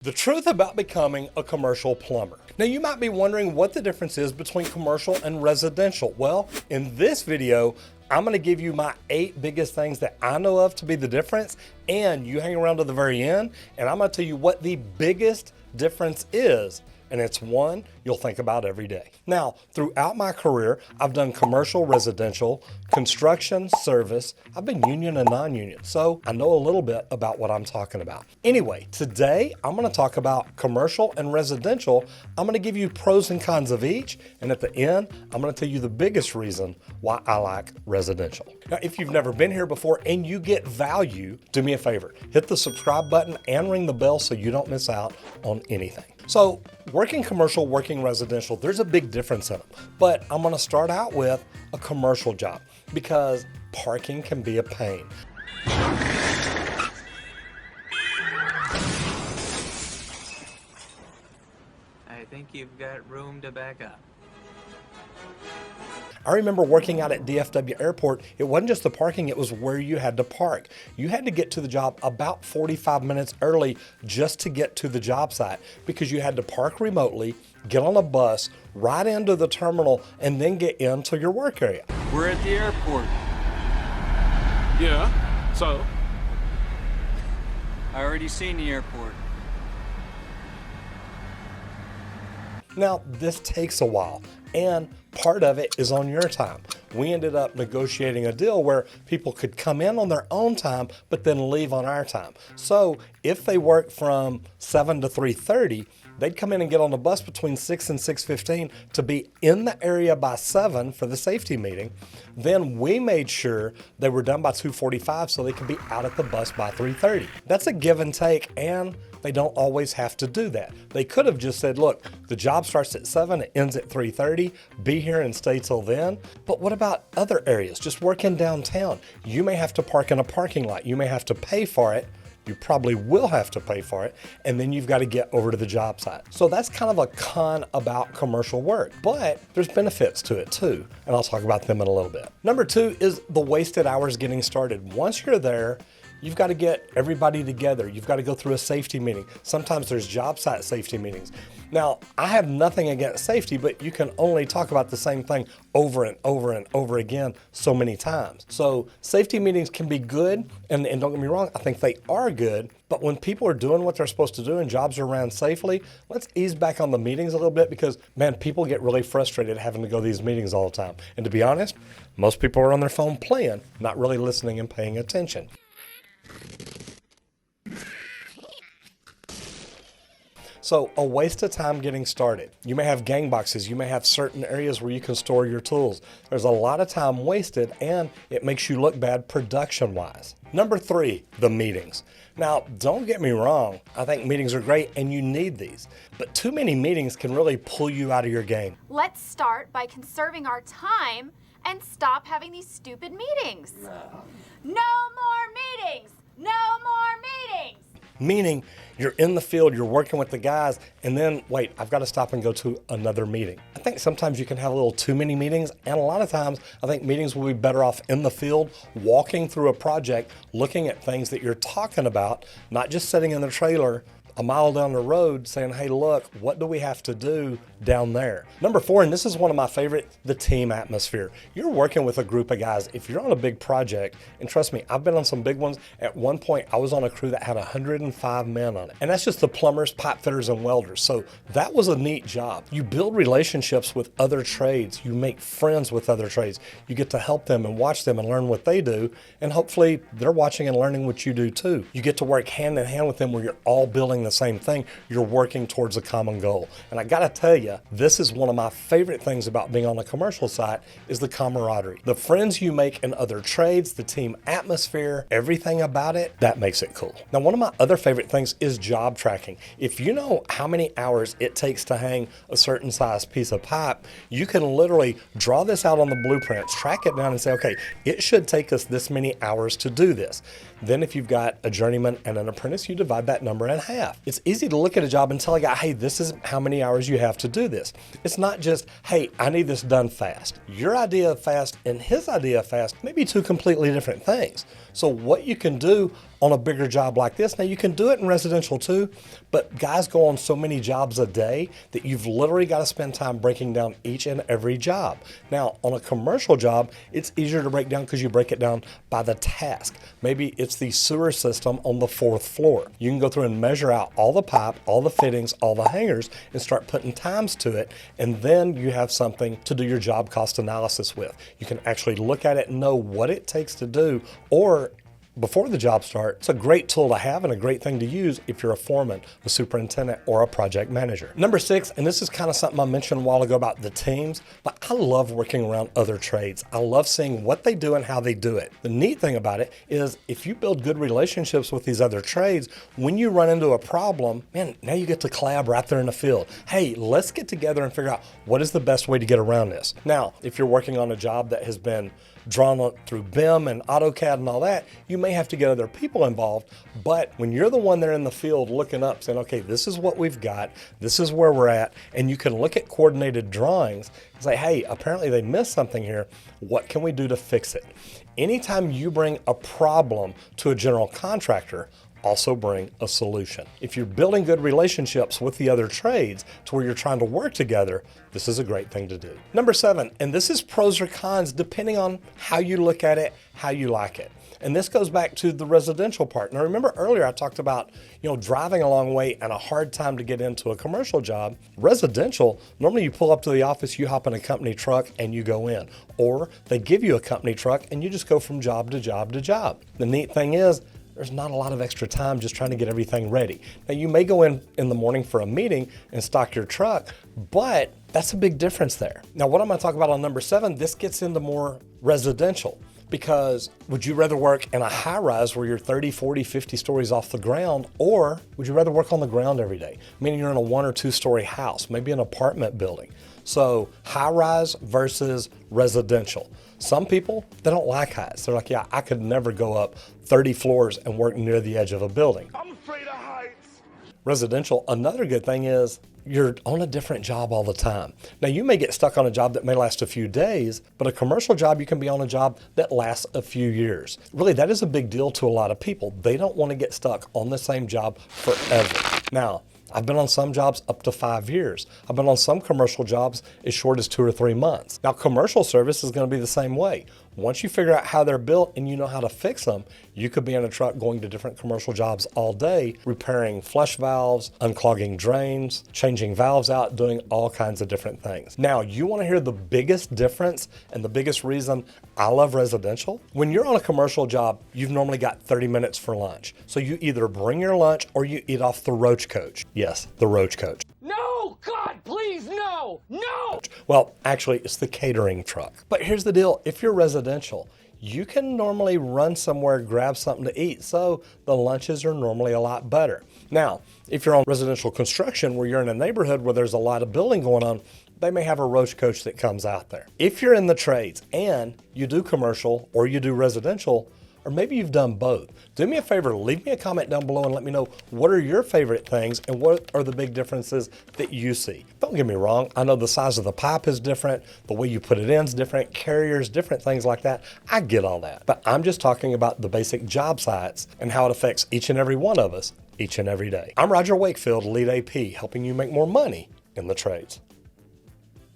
The truth about becoming a commercial plumber. Now you might be wondering what the difference is between commercial and residential. Well, in this video, I'm gonna give you my 8 biggest things that I know of to be the difference, and you hang around to the very end, and I'm gonna tell you what the biggest difference is. And it's one you'll think about every day. Now, throughout my career, I've done commercial, residential, construction, service. I've been union and non-union, so I know a little bit about what I'm talking about. Anyway, today I'm gonna talk about commercial and residential. I'm gonna give you pros and cons of each, and at the end, I'm gonna tell you the biggest reason why I like residential. Now, if you've never been here before and you get value, do me a favor, hit the subscribe button and ring the bell so you don't miss out on anything. So, working commercial, working residential, there's a big difference in them. But I'm gonna start out with a commercial job because parking can be a pain. I think you've got room to back up. I remember working out at DFW Airport, it wasn't just the parking, it was where you had to park. You had to get to the job about 45 minutes early just to get to the job site because you had to park remotely, get on a bus, ride into the terminal, and then get into your work area. We're at the airport. Yeah, so? I already seen the airport. Now, this takes a while, and part of it is on your time. We ended up negotiating a deal where people could come in on their own time, but then leave on our time. So if they work from 7 to 3:30, they'd come in and get on the bus between 6 and 6:15 to be in the area by 7 for the safety meeting. Then we made sure they were done by 2:45 so they could be out at the bus by 3:30. That's a give and take, and they don't always have to do that. They could have just said, look, the job starts at 7, it ends at 3:30, be here and stay till then. But what about other areas? Just working downtown. You may have to park in a parking lot. You may have to pay for it. You probably will have to pay for it, and then you've got to get over to the job site. So that's kind of a con about commercial work, but there's benefits to it too, and I'll talk about them in a little bit. Number 2 is the wasted hours getting started. Once you're there, you've got to get everybody together. You've got to go through a safety meeting. Sometimes there's job site safety meetings. Now, I have nothing against safety, but you can only talk about the same thing over and over and over again so many times. So safety meetings can be good, and don't get me wrong, I think they are good, but when people are doing what they're supposed to do and jobs are ran safely, let's ease back on the meetings a little bit because, man, people get really frustrated having to go to these meetings all the time. And to be honest, most people are on their phone playing, not really listening and paying attention. So a waste of time getting started. You may have gang boxes, you may have certain areas where you can store your tools. There's a lot of time wasted and it makes you look bad production-wise. Number 3, the meetings. Now, don't get me wrong, I think meetings are great and you need these, but too many meetings can really pull you out of your game. Let's start by conserving our time and stop having these stupid meetings. No more meetings! No more meetings! Meaning you're in the field, you're working with the guys, and then, wait, I've got to stop and go to another meeting. I think sometimes you can have a little too many meetings, and a lot of times I think meetings will be better off in the field, walking through a project, looking at things that you're talking about, not just sitting in the trailer a mile down the road saying, hey, look, what do we have to do down there? Number 4, and this is one of my favorite, the team atmosphere. You're working with a group of guys. If you're on a big project, and trust me, I've been on some big ones. At one point, I was on a crew that had 105 men on it. And that's just the plumbers, pipe fitters, and welders. So that was a neat job. You build relationships with other trades. You make friends with other trades. You get to help them and watch them and learn what they do. And hopefully they're watching and learning what you do too. You get to work hand in hand with them where you're all building the same thing. You're working towards a common goal. And I gotta tell you, this is one of my favorite things about being on a commercial site is the camaraderie. The friends you make in other trades, the team atmosphere, everything about it, that makes it cool. Now, one of my other favorite things is job tracking. If you know how many hours it takes to hang a certain size piece of pipe, you can literally draw this out on the blueprints, track it down and say, okay, it should take us this many hours to do this. Then if you've got a journeyman and an apprentice, you divide that number in half. It's easy to look at a job and tell a guy, hey, this is how many hours you have to do this. It's not just, hey, I need this done fast. Your idea of fast and his idea of fast may be 2 completely different things. So what you can do on a bigger job like this, now you can do it in residential too, but guys go on so many jobs a day that you've literally got to spend time breaking down each and every job. Now, on a commercial job, it's easier to break down because you break it down by the task. Maybe it's the sewer system on the 4th floor. You can go through and measure out all the pipe, all the fittings, all the hangers, and start putting times to it, and then you have something to do your job cost analysis with. You can actually look at it and know what it takes to do, or before the job starts. It's a great tool to have and a great thing to use if you're a foreman, a superintendent, or a project manager. Number 6, and this is kind of something I mentioned a while ago about the teams, but I love working around other trades. I love seeing what they do and how they do it. The neat thing about it is if you build good relationships with these other trades, when you run into a problem, man, now you get to collab right there in the field. Hey, let's get together and figure out what is the best way to get around this. Now, if you're working on a job that has been drawn up through BIM and AutoCAD and all that, you may have to get other people involved. But when you're the one there in the field looking up saying, okay, this is what we've got, this is where we're at, and you can look at coordinated drawings and say, hey, apparently they missed something here. What can we do to fix it? Anytime you bring a problem to a general contractor, also bring a solution. If you're building good relationships with the other trades to where you're trying to work together, this is a great thing to do. Number 7, and this is pros or cons depending on how you look at it, how you like it. And this goes back to the residential part. Now remember earlier I talked about, driving a long way and a hard time to get into a commercial job. Residential, normally you pull up to the office, you hop in a company truck and you go in. Or they give you a company truck and you just go from job to job to job. The neat thing is, there's not a lot of extra time just trying to get everything ready. Now you may go in the morning for a meeting and stock your truck, but that's a big difference there. Now what I'm going to talk about on number 7, this gets into more residential. Because would you rather work in a high rise where you're 30, 40, 50 stories off the ground, or would you rather work on the ground every day? Meaning you're in a 1 or 2 story house, maybe an apartment building. So high rise versus residential. Some people, they don't like heights. They're like, yeah, I could never go up 30 floors and work near the edge of a building. I'm afraid of heights. Residential, another good thing is you're on a different job all the time. Now you may get stuck on a job that may last a few days, but a commercial job, you can be on a job that lasts a few years. Really, that is a big deal to a lot of people. They don't want to get stuck on the same job forever. Now, I've been on some jobs up to 5 years. I've been on some commercial jobs as short as 2 or 3 months. Now, commercial service is going to be the same way. Once you figure out how they're built and you know how to fix them, you could be in a truck going to different commercial jobs all day, repairing flush valves, unclogging drains, changing valves out, doing all kinds of different things. Now, you want to hear the biggest difference and the biggest reason I love residential? When you're on a commercial job, you've normally got 30 minutes for lunch. So you either bring your lunch or you eat off the Roach Coach. Yes, the Roach Coach. No, God, please, no, no. Well, actually, it's the catering truck. But here's the deal. If you're residential, you can normally run somewhere, grab something to eat. So the lunches are normally a lot better. Now, if you're on residential construction where you're in a neighborhood where there's a lot of building going on, they may have a Roach Coach that comes out there. If you're in the trades and you do commercial or you do residential, or maybe you've done both, do me a favor, leave me a comment down below and let me know what are your favorite things and what are the big differences that you see. Don't get me wrong, I know the size of the pipe is different, the way you put it in is different, carriers, different things like that. I get all that, but I'm just talking about the basic job sites and how it affects each and every one of us each and every day. I'm Roger Wakefield, Lead AP, helping you make more money in the trades.